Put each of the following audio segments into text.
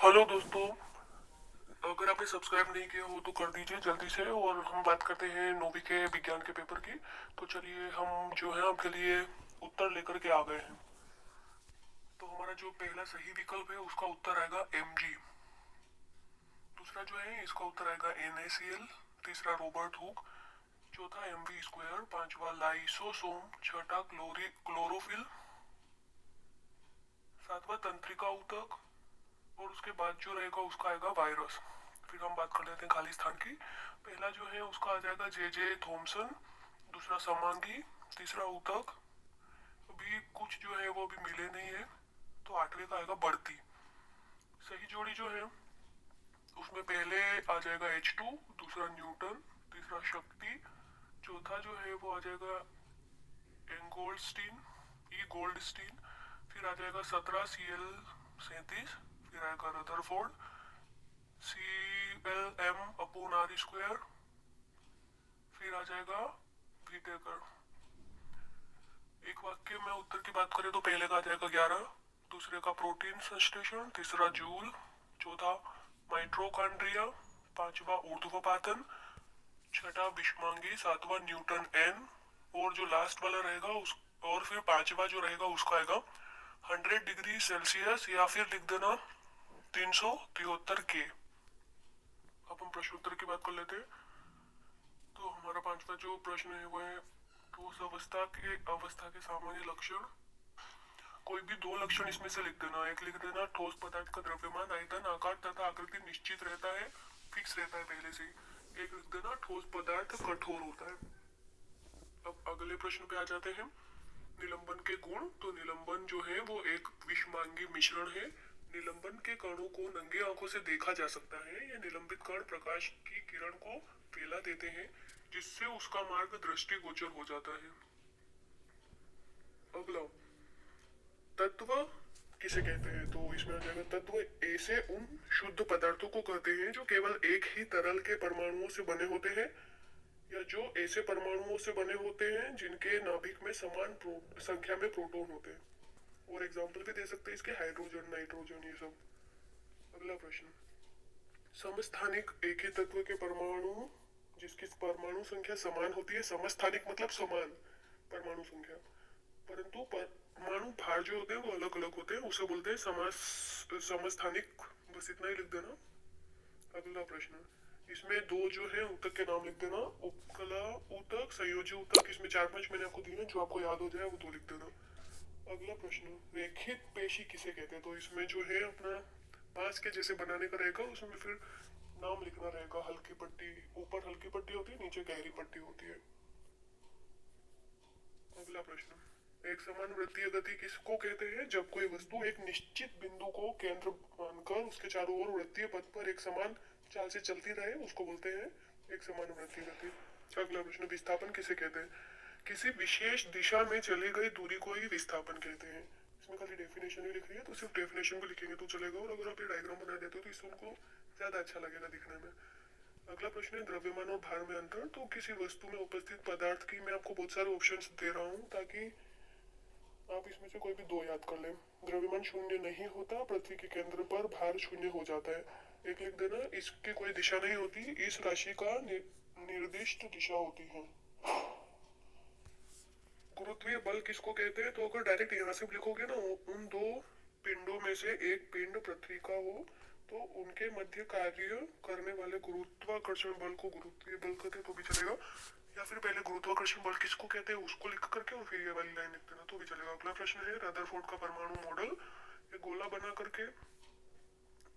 Hello दोस्तों। अगर आपने सब्सक्राइब नहीं किया हो तो कर दीजिए जल्दी से। और हम बात करते हैं नौवीं के विज्ञान के पेपर की। तो चलिए हम जो है आपके लिए उत्तर लेकर के आ गए हैं। तो हमारा जो पहला सही विकल्प है उसका उत्तर आएगा Mg। दूसरा जो है इसका उत्तर आएगा NaCl। तीसरा रॉबर्ट हुक। चौथा Mv²। पांचवा लाइसोसोम। छठा क्लोरोफिल। सातवां तंत्रिका ऊतक। और उसके बाद जो रहेगा उसका आएगा वायरस। फिर हम बात कर लेते हैं खाली स्थान की। पहला जो है उसका आ जाएगा जे थॉमसन। दूसरा समांगी। तीसरा ऊतक। अभी कुछ जो है वो अभी मिले नहीं है। तो आठवें का आएगा बढ़ती। सही जोड़ी जो है उसमें पहले आ जाएगा H2। दूसरा न्यूटन। तीसरा शक्ति। चौथा जो है वो आ जाएगा एंगोल्डस्टीन। गोल्डस्टीन। फिर आ जाएगा 17 Cl 37। फिर आएगा रदरफोर्ड। Cl m/r²। फिर आ जाएगा विटेकर। एक वाक्य में उत्तर की बात करें तो पहले का आ जाएगा 11। दूसरे का प्रोटीन संश्लेषण। तीसरा जूल। चौथा माइट्रोकॉन्ड्रिया। पांचवा ऊर्ध्वपातन। छठा विषमांगी। सातवां न्यूटन एन। और जो लास्ट वाला रहेगा उस और फिर पांचवा जो रहेगा उसका आएगा 100 डिग्री सेल्सियस या फिर लिख देना 373 के। अब हम प्रश्नोत्तर की बात कर लेते हैं। तो हमारा पांचवा जो प्रश्न है वो है ठोस अवस्था के सामान्य लक्षण। कोई भी दो लक्षण इसमें से लिख देना। एक लिख देना ठोस पदार्थ का द्रव्यमान आयतन आकार तथा आकृति निश्चित रहता है, फिक्स रहता है पहले से ही। एक लिख देना ठोस पदार्थ कठोर होता है। अब अगले प्रश्न पे आ जाते हैं। निलंबन के गुण। तो निलंबन जो है वो एक विषमांगी मिश्रण है। निलंबन के कणों को नंगे आंखों से देखा जा सकता है। ये निलंबित कण प्रकाश की किरण को फैला देते हैं जिससे उसका मार्ग दृष्टिगोचर हो जाता है। अगला तत्व किसे कहते हैं। तो इसमें आ जाएगा तत्व ऐसे उन शुद्ध पदार्थों को कहते हैं जो केवल एक ही तरल के परमाणुओं से बने होते हैं या जो ऐसे परमाणुओं से बने होते हैं जिनके नाभिक में समान संख्या में प्रोटॉन होते हैं। और एग्जाम्पल भी दे सकते हैं इसके हाइड्रोजन नाइट्रोजन ये सब। अगला प्रश्न समस्थानिक एक ही तत्व के परमाणु जिसकी परमाणु संख्या समान होती है। समस्थानिक मतलब समान परमाणु संख्या, परंतु परमाणु भार जो होते हैं वो अलग अलग होते हैं, उसे बोलते हैं समस्थानिक। बस इतना ही लिख देना। अगला प्रश्न इसमें दो जो है ऊतक के नाम लिख देना। उपकला ऊतक, संयोजी ऊतक। इसमें 4-5 मैंने आपको दिए हैं, जो आपको याद हो जाए वो दो लिख देना। अगला प्रश्न रेखित पेशी किसे कहते हैं। तो इसमें जो है अपना बांस के जैसे बनाने का रहेगा, उसमें फिर नाम लिखना रहेगा। हल्की पट्टी, ऊपर हल्की पट्टी होती है, नीचे गहरी पट्टी होती है। अगला प्रश्न एक समान वृत्तीय गति किसको कहते हैं। जब कोई वस्तु एक निश्चित बिंदु को केंद्र मानकर उसके चारों ओर वृत्तीय पथ पर एक समान चाल से चलती रहे उसको बोलते हैं एक समान वृत्तीय गति। अगला प्रश्न विस्थापन किसे कहते हैं। किसी विशेष दिशा में चली गई दूरी को ही विस्थापन कहते हैं। इसमें खाली डेफिनेशन ही लिख रही है तो सिर्फ डेफिनेशन भी लिखेंगे तो चलेगा। और अगर आप ये डायग्राम बना देते हो तो इससे उनको ज्यादा अच्छा लगेगा दिखने में। अगला प्रश्न है द्रव्यमान और भार में अंतर। तो किसी वस्तु में उपस्थित पदार्थ की मैं आपको बहुत सारे ऑप्शंस दे रहा हूँ ताकि आप इसमें से कोई भी दो याद कर लें। द्रव्यमान शून्य नहीं होता, पृथ्वी के केंद्र पर भार शून्य हो जाता है। एक लिख देना इसकी कोई दिशा नहीं होती, इस राशि का निर्दिष्ट दिशा होती है। गुरुत्वीय बल किसको कहते हैं। तो अगर डायरेक्ट यहाँ से लिखोगे ना उन दो पिंडों में से एक पिंड पृथ्वी का हो तो उनके मध्य कार्य करने वाले गुरुत्वाकर्षण बल को गुरुत्वीय बल कहते हैं तो भी चलेगा। या फिर पहले गुरुत्वाकर्षण बल किसको कहते हैं उसको लिख करके और फिर ये वाली लाइन लिख देना तो भी चलेगा। अगला प्रश्न है रदरफोर्ड का परमाणु मॉडल। एक गोला बना करके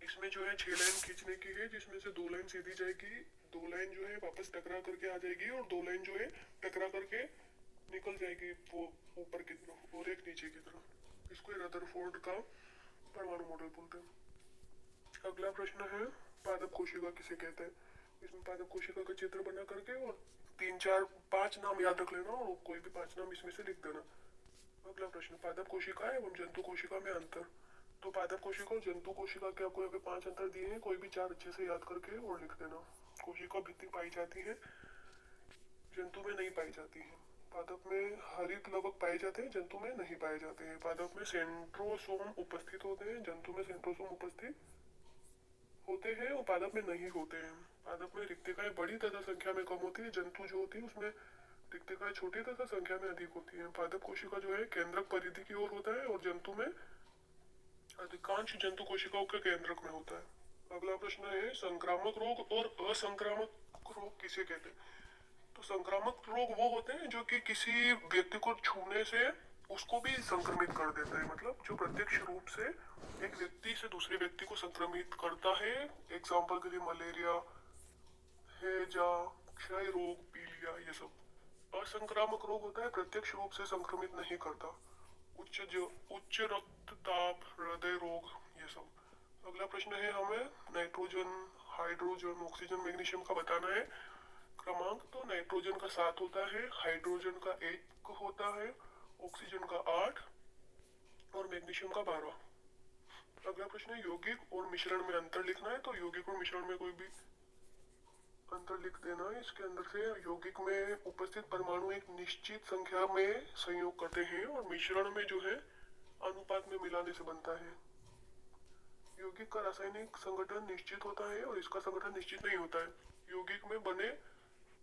इसमें जो है 6 लाइन खींचने की है जिसमें से 2 लाइन सीधी जाएगी, 2 लाइन जो है वापस टकरा करके आ जाएगी और 2 लाइन जो है टकरा करके निकल जाएगी वो ऊपर की तरफ और एक नीचे की तरफ। इसको रदरफोर्ड का परमाणु मॉडल बोलते हैं। अगला प्रश्न है पादप कोशिका किसे कहते हैं। इसमें पादप कोशिका का चित्र बना करके और 3-4-5 नाम याद रख लेना और कोई भी 5 नाम इसमें से लिख देना। अगला प्रश्न पादप कोशिका एवं जंतु कोशिका में अंतर। तो पादप कोशिका और जंतु कोशिका के आपको यहाँ पे 5 अंतर दिए हैं, कोई भी 4 अच्छे से याद करके और लिख देना। कोशिका भित्ति पाई जाती है, जंतु में नहीं पाई जाती है। पादप में हरित लवक पाए जाते हैं, जंतु में नहीं पाए जाते हैं। पादप में सेंट्रोसोम उपस्थित होते हैं, जंतु में सेंट्रोसोम उपस्थित होते हैं और पादप में नहीं होते हैं। पादप में रिक्तिकाएं बड़ी तथा संख्या में कम होती है, जंतु जो होती है उसमें रिक्तिकाएं छोटी तथा संख्या में अधिक होती है। पादप कोशिका जो है केंद्रक परिधि की ओर होता है और जंतु में अधिकांश जंतु कोशिकाओं के केंद्रक में होता है। अगला प्रश्न है संक्रामक रोग और असंक्रामक रोग किसे कहते हैं? तो संक्रामक रोग वो होते हैं जो कि किसी व्यक्ति को छूने से उसको भी संक्रमित कर देता है, मतलब जो प्रत्यक्ष रूप से एक व्यक्ति से दूसरे व्यक्ति को संक्रमित करता है। एग्जाम्पल के लिए मलेरिया, हैजा, क्षय रोग, पीलिया, ये सब। असंक्रामक रोग होता है प्रत्यक्ष रूप से संक्रमित नहीं करता, उच्च रक्तचाप, हृदय रोग, ये सब। अगला प्रश्न है हमें नाइट्रोजन, हाइड्रोजन, ऑक्सीजन, मैग्नीशियम का बताना है क्रमांक। तो नाइट्रोजन का 7 होता है, हाइड्रोजन का 1 होता है, ऑक्सीजन का 8 और मैग्नीशियम का 12। अगला प्रश्न है यौगिक और मिश्रण में अंतर लिखना है। तो यौगिक और मिश्रण में कोई भी अंतर लिख देना है। इसके अंदर से यौगिक में उपस्थित परमाणु एक निश्चित संख्या में संयोग करते हैं और मिश्रण में जो है अनुपात में मिलाने से बनता है। यौगिक का रासायनिक संगठन निश्चित होता है और इसका संगठन निश्चित नहीं होता है। यौगिक में बने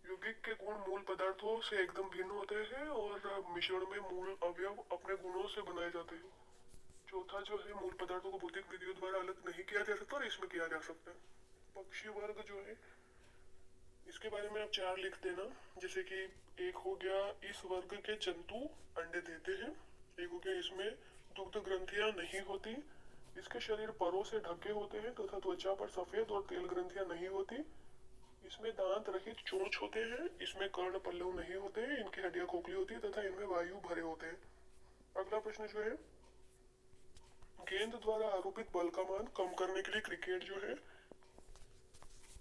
यौगिक के गुण मूल पदार्थों से एकदम भिन्न होते हैं और मिश्रण में मूल अवयव अपने गुणों से बनाए जाते हैं। चौथा जो है मूल पदार्थों को भौतिक विधियों द्वारा अलग नहीं किया जा सकता और इसमें किया जा सकता है। पक्षी वर्ग जो है इसके बारे में आप 4 लिख देना। जैसे कि एक हो गया इस वर्ग के जंतु अंडे देते हैं। एक हो गया इसमें दुग्ध ग्रंथियां नहीं होती, इसके शरीर परों से ढके होते हैं तथा त्वचा पर सफेद और तेल ग्रंथियां नहीं होती, इसमें दांत रहित चोंच होते हैं, इसमें कर्ण पल्लव नहीं होते हैं, इनकी हड्डियां खोखली होती है तथा इनमें वायु भरे होते हैं। अगला प्रश्न जो है गेंद द्वारा आरोपित बल का मान कम करने के लिए क्रिकेट जो है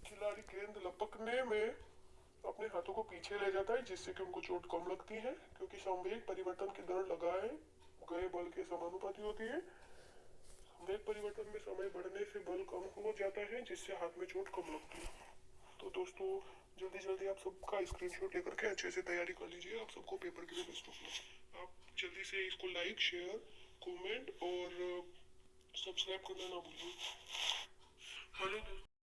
खिलाड़ी गेंद लपकने में अपने हाथों को पीछे ले जाता है जिससे कि उनको चोट कम लगती है, क्योंकि संवेग परिवर्तन की दर लगाए गए बल के समानुपाती होती है। संवेग परिवर्तन में समय बढ़ने से बल कम हो जाता है जिससे हाथ में चोट कम लगती है। तो दोस्तों जल्दी जल्दी आप सबका स्क्रीनशॉट लेकर के अच्छे से तैयारी कर लीजिए। आप सबको पेपर के लिए बेस्ट ऑफ लक। आप जल्दी से इसको लाइक, शेयर, कमेंट और सब्सक्राइब करना ना भूलिए। हेलो दोस्तों।